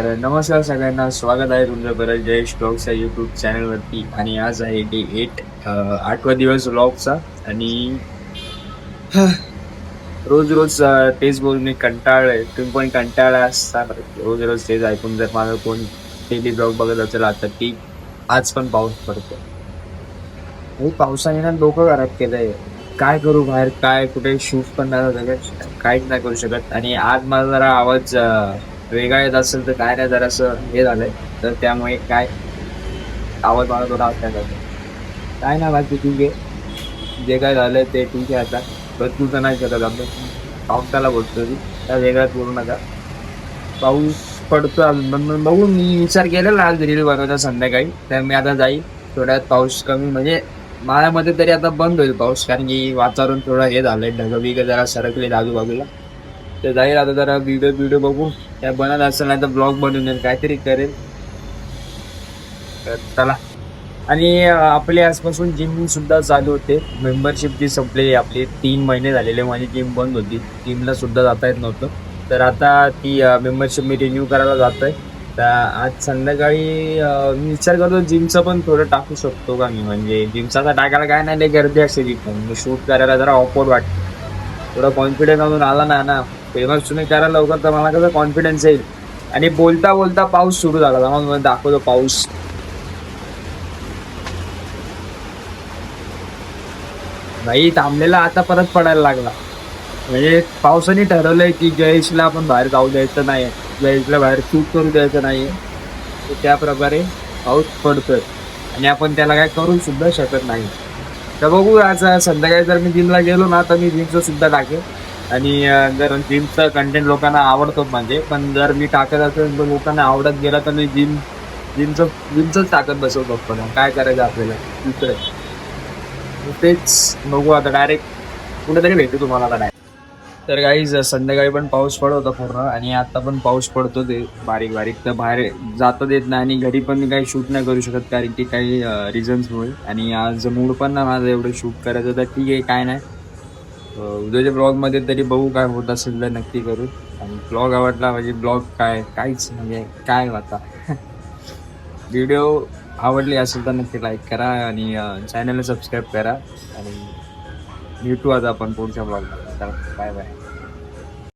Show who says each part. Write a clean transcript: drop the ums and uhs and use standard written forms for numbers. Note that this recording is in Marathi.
Speaker 1: नमस्कार सगळ्यांना, स्वागत आहे तुमचं परत जयेश ब्लॉगच्या यूट्यूब चॅनलवरती. आणि आज आहे डे 8 दिवस ब्लॉगचा. आणि रोज रोज तेच बोलून मी कंटाळलोय. तुम्ही पण कंटाळा असता रोज रोज तेच ऐकून. जर माझं कोण डेली ब्लॉग बघत असेल आता की आज पण पाऊस पडतो. पावसाने ना डोकं खराब केलंय. काय करू बाहेर, काय कुठे शूट पण नाही झालं, काहीच नाही करू शकत. आणि आज मला जरा आवाज वेगळा येत असेल तर काय नाही, जरासं हे झालंय. तर त्यामुळे काय आवाज मला थोडा असण्याचा काय ना, बाकी ठीक आहे. जे काय झालंय ते ठीक आहे. आता बदलू तर नाही शकत आपण. पावसाला बोलतो ती त्या वेगळाच बोलू नका. पाऊस पडतो अजून पण मग बघू. मी विचार केलेला आज रील बनवायचा संध्याकाळी. तर मी आता जाईल थोड्यात. पाऊस कमी म्हणजे माझ्या मते तरी आता बंद होईल पाऊस, कारण की वातावरण थोडं हे झालंय, ढगबिग जरा सरकले आजूबाजूला. तर जाईल आता जरा व्हिडिओ बघू. त्या बनत असेल नाही तर ब्लॉग बनवून काहीतरी करेल. तर चला. आणि आपले आजपासून जिम सुद्धा चालू होते. मेंबरशिप जी संपलेली आपली 3 महिने झालेले. माझी जिम बंद होती, जिमला सुद्धा जाता येत नव्हतं. तर आता ती मेंबरशिप मी रिन्यू करायला जातोय. तर आज संध्याकाळी मी विचार करतो जिमचं पण थोडं टाकू शकतो का मी. म्हणजे जिमचा टाकायला काय नाही, लय गर्दी असते तिथं. शूट करायला जरा ऑकवर्ड वाटतं. थोडा कॉन्फिडन्स अजून आला नाही ना. फेमस तुम्ही करा लवकर तर मला कसं कॉन्फिडन्स येईल. आणि बोलता बोलता पाऊस सुरू झाला. मग दाखवतो पाऊस. भाई थांबलेला आता परत पडायला लागला. म्हणजे पावसाने ठरवलंय की जयेशला आपण बाहेर जाऊ द्यायचं नाही, जयेशला बाहेर शूट करू द्यायचं नाही. तर त्या प्रकारे पाऊस पडतोय आणि आपण त्याला काय करू सुद्धा शकत नाही. तर बघू आज संध्याकाळी जर मी जिमला गेलो ना तर मी जिमचं सुद्धा टाकेल. आणि जर जिमचं कंटेंट लोकांना आवडतो म्हणजे, पण जर मी टाकत असेल तर लोकांना आवडत गेला तर मी जिमचंच टाकत बसवतो. पण काय करायचं आपल्याला दुसरं. तेच बघू आता. डायरेक्ट कुठेतरी भेटू तुम्हाला आता डायरेक्ट. तर गाईज संध्याकाळी पण पाऊस पडत होता पूर्ण, आणि आता पण पाऊस पडतो ते बारीक बारीक. तर बाहेर जाता देत नाही आणि घरी पण मी काही शूट नाही करू शकत, कारण की काही रिझन्समुळे. आणि आज मूड पण ना माझं एवढं शूट करायचं. तर ठीक आहे, काय नाही. उद्याच्या ब्लॉगमध्ये तरी बघू काय होत असेल तर नक्की करू. आणि ब्लॉग आवडला म्हणजे ब्लॉग काहीच म्हणजे काय आता व्हिडिओ आवडली असेल तर नक्की लाईक करा आणि चॅनलला सबस्क्राईब करा. आणि भेटू आता आपण पुढच्या ब्लॉगला. Bye bye.